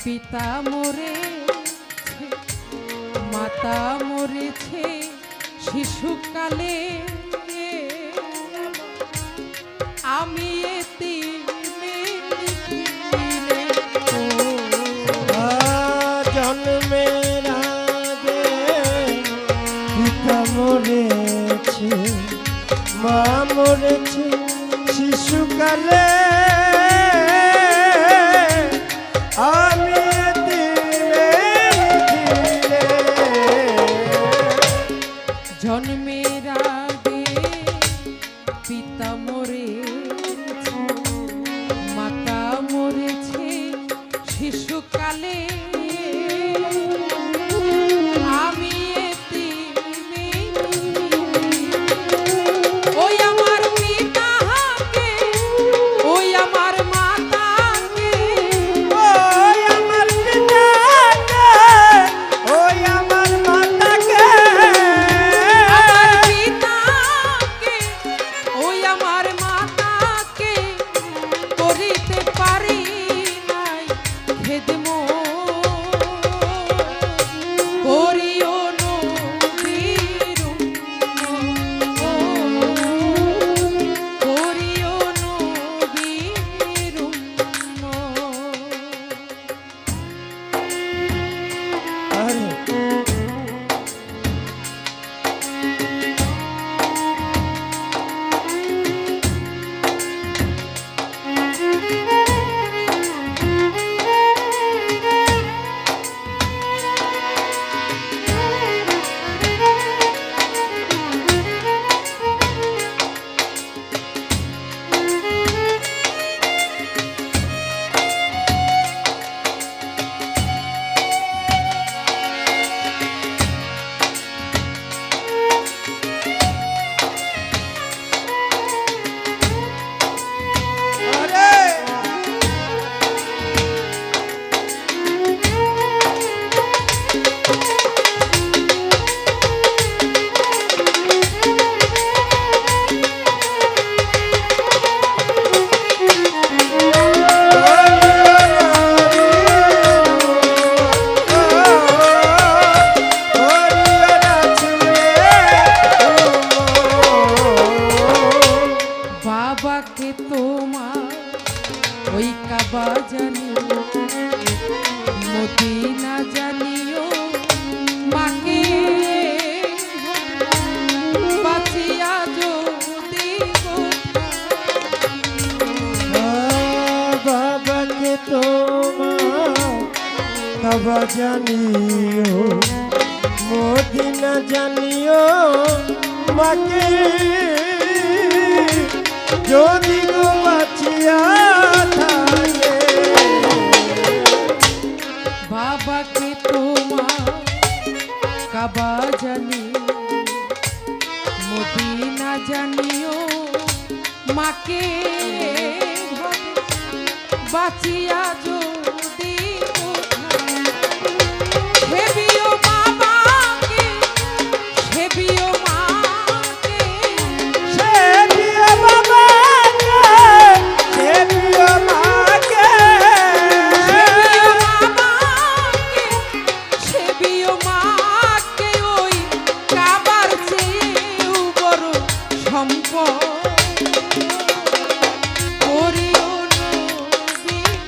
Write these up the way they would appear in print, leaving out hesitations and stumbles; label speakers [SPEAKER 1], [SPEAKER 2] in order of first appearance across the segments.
[SPEAKER 1] পিতা মরেছে, মাতা মরেছে শিশুকালে, আমি
[SPEAKER 2] জন্মের আগে পিতা মরেছে, মা মরেছে শিশুকালে, আমি
[SPEAKER 1] জন্মের আগে পিতা মরেছে, মাতা মরেছে শিশুকালে, আমি ওই আমার পিতাকে, ওই আমার মাতাকে,
[SPEAKER 2] ওই আমার পিতাকে, ওই আমার মাতাকে,
[SPEAKER 1] আমার পিতাকে, ওই আমার মাতাকে করিতে পারি নাই খেদমত, করিও নবীর উম্মত, করিও নবীর উম্মত।
[SPEAKER 2] আরে
[SPEAKER 1] বাবাকে তোমার ওই কাবা জানিও, মদিনা জানিও, মাকে বাঁচিয়া যদি
[SPEAKER 2] বাবাকে তোমার কাবা জানিও, মদিনা জানিও, মাকে যদি গো বাঁচিয়া থাকে,
[SPEAKER 1] বাবাকে তোমার কাবা জানিও, মদিনা জানিও, মাকে বাঁচিয়া যদি হেবিও বাবাকে, হেবিও মাকে,
[SPEAKER 2] সে প্রিয় বাবাকে, সে প্রিয় মাকে,
[SPEAKER 1] হেবিও বাবাকে, হেবিও মাকে, ওই কাবার চেয়েও বড় সম্পদ, করিও নবীর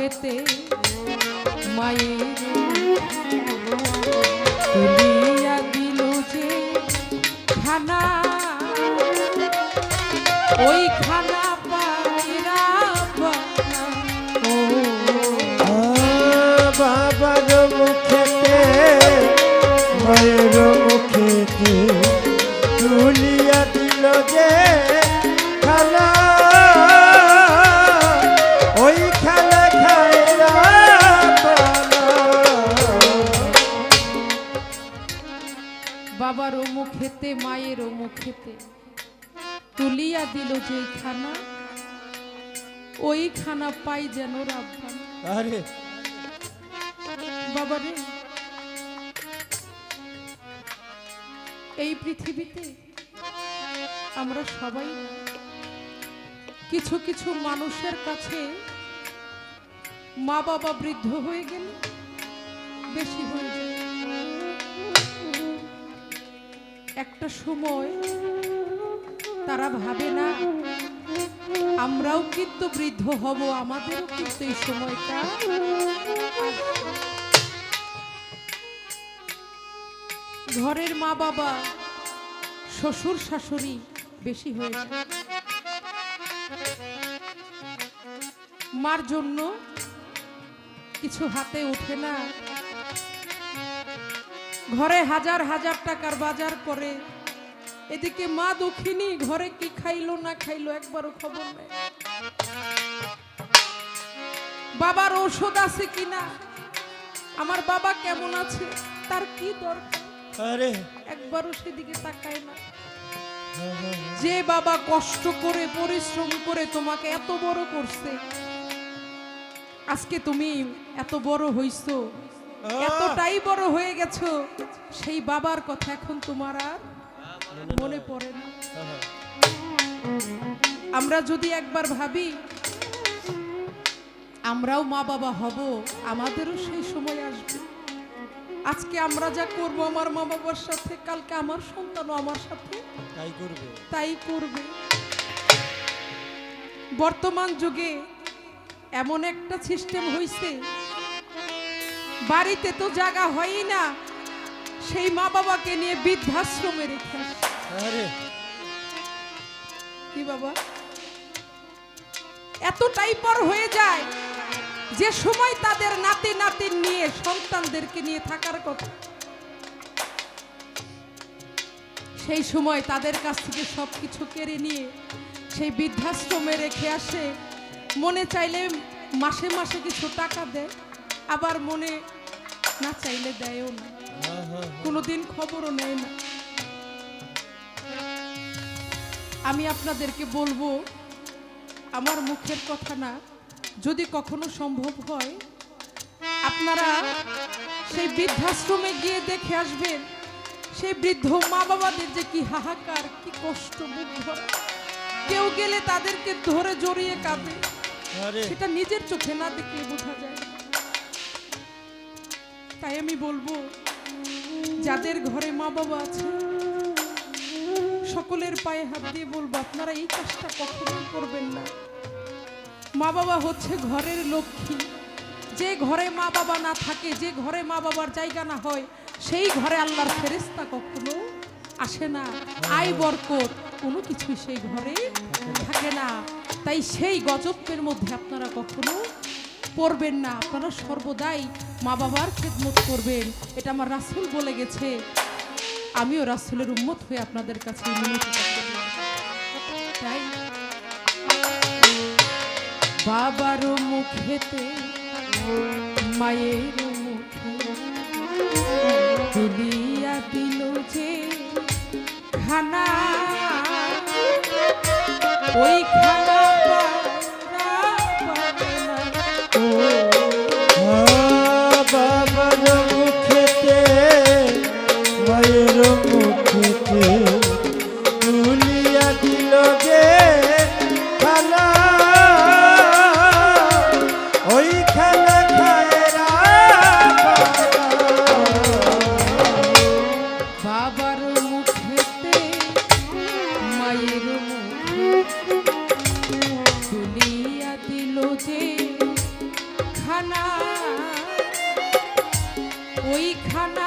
[SPEAKER 1] মুখেতে মায়ের তুলিয়া দিল যে খানা, ওই খানা পায়রা পানা। ও
[SPEAKER 2] বাবার মুখেতে মায়ের মুখেতে তুলিয়া দিল যে খানা, ওই খানা খায়রা পানা।
[SPEAKER 1] বাবারও মুখেতে মায়েরও মুখেতে তুলিয়া দিল যে খানা, ওই খানা পাই যেন রাব্বান।
[SPEAKER 2] আরে
[SPEAKER 1] বাবারে, এই পৃথিবীতে আমরা সবাই কিছু কিছু মানুষের কাছে মা বাবা বৃদ্ধ হয়ে গেলে বেশি হয়ে যায়। একটা সময় তারা ভাবে না আমরাও কিন্তু বৃদ্ধ হব, আমাদেরও কিন্তু এই সময়টা আসবে। ঘরের মা বাবা শ্বশুর শাশুড়ি বেশি হয়ে যায়, মার জন্য কিছু হাতে ওঠে না, ঘরে হাজার হাজার টাকার বাজার করে, এদিকে মা দুঃখিনী, ঘরে কি খাইলো না খাইলো একবারও খবর নেই, বাবার ঔষধ আছে কিনা, আমার বাবা কেমন আছে, তার কি দরকার,
[SPEAKER 2] আরে
[SPEAKER 1] একবারও সেদিকে তাকায় না। যে বাবা কষ্ট করে পরিশ্রম করে তোমাকে এত বড় করছে, আজকে তুমি এত বড় হইছো, এতটাই বড় হয়ে গেছো, সেই বাবার কথা এখন তোমার আর মনে পড়ে না। আমরা যদি একবার ভাবি আমরাও মা বাবা হব, আমাদেরও সেই সময় আসবে। আজকে আমরা যা করব আমার মা বাবার সাথে, কালকে আমার সন্তানও আমার সাথে তাই করবে। বর্তমান যুগে এমন একটা সিস্টেম হইছে, বাড়িতে তো জায়গা হয়ই না, সেই মা বাবাকে নিয়ে বৃদ্ধাশ্রমে রেখে আসে।
[SPEAKER 2] আরে
[SPEAKER 1] কি বাবা, এতটাই পর হয়ে যায় যে সময় তাদের নাতি নাতিন নিয়ে সন্তানদেরকে নিয়ে থাকার কথা, সেই সময় তাদের কাছ থেকে সবকিছু কেড়ে নিয়ে সেই বৃদ্ধাশ্রমে রেখে আসে। মনে চাইলে মাসে মাসে কিছু টাকা দেয়, আবার মনে না চাইলে দেয়ও না, কোনোদিন খবরও নেয় না। আমি আপনাদেরকে বলবো, আমার মুখের কথা না, যদি কখনো সম্ভব হয় আপনারা সেই বৃদ্ধাশ্রমে গিয়ে দেখে আসবেন, সেই বৃদ্ধ মা বাবাদের যে কি হাহাকার, কি কষ্ট, বুক ভরা। কেউ গেলে তাদেরকে ধরে জড়িয়ে কাঁদে, সেটা নিজের চোখে না দেখলে বোঝা যায়। তাই আমি বলবো, যাদের ঘরে মা বাবা আছে সকলের পায়ে হাত দিয়ে বলবো, আপনারা এই কাজটা কখনোই করবেন না। মা বাবা হচ্ছে ঘরের লক্ষ্মী। যে ঘরে মা বাবা না থাকে, যে ঘরে মা বাবার জায়গা না হয়, সেই ঘরে আল্লাহর ফেরেশতা কখনো আসে না, আয় বরকত কোনো কিছুই সেই ঘরে থাকে না। তাই সেই গজবের মধ্যে আপনারা কখনো পড়বেন না। আপনারা সর্বদাই মা বাবার খেদমত করবেন, এটা আমার রাসূল বলে গেছে। আমিও রাসূলের উম্মত হয়ে আপনাদের কাছে মিনতি করব। তাই বাবার মুখেতে মায়ের মুখে তুলিয়া দিল যে খানা, ওই খানা পায়রা পাবে না।
[SPEAKER 2] বাবার মুখেতে মায়ের মুখেতে তুলিয়া দিল যে খানা, ওই খানা খায়রা
[SPEAKER 1] বাবার মুখেতে মায়ের মুখে ওইখানা